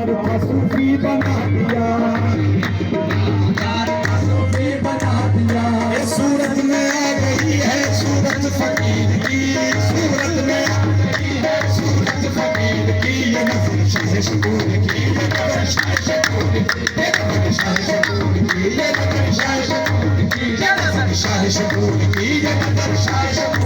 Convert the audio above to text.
नजर का सूफी बना दिया, ये सूरत में आ गई है सूरत फकीर की, सूरत में आ गई है सूरत फकीर की, ये नजर शाह शकूर की, ये नजर शाह शकूर की, ये नजर शाह शकूर की, ये नजर शाह शकूर की, ये नजर शाह शकूर की, ये नजर शाह शकूर की।